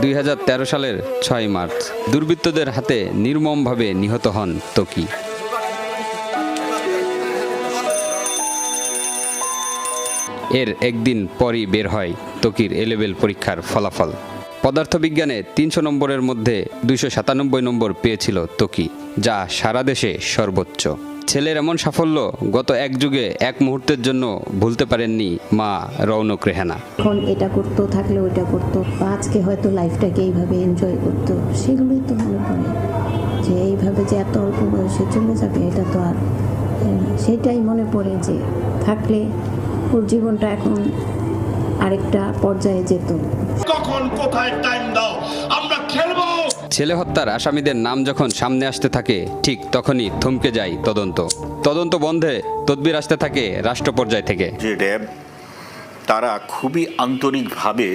2013 সালের 6 মার্চ দুর্বৃত্তদের হাতে নির্মমভাবে নিহত হন ত্বকী। এর একদিন পরই বের হয় ত্বকীর এ-লেভেল পরীক্ষার ফলাফল। পদার্থবিজ্ঞানে 300 নম্বরের মধ্যে 297 নম্বর পেয়েছিল ত্বকী, যা সারা দেশে সর্বোচ্চ। ছেলের এমন সাফল্য গত এক যুগে এক মুহূর্তের জন্য ভুলতে পারেননি মা রৌনক রেহানা। এখন এটা করতো, থাকলে ওইটা করতো, বা আজকে হয়তো লাইফটাকে এইভাবে এনজয় করতো, সেগুলোই তো মনে পড়ে যে এইভাবে যে এত অল্প বয়সে চলে যাবে, এটা তো আর সেটাই মনে পড়ে যে থাকলে ওর জীবনটা এখন আরেকটা পর্যায়ে যেত। কখন কোথায় টাইম দাও, আমরা খেলবো। ছেলে হত্যার আসামিদের নাম যখন সামনে আসতে থাকে, ঠিক তখনই থমকে যায় তদন্ত বন্ধে তদবির আসতে থাকে রাষ্ট্র পর্যায় থেকে। যে র্যাব তারা খুবই আন্তরিকভাবে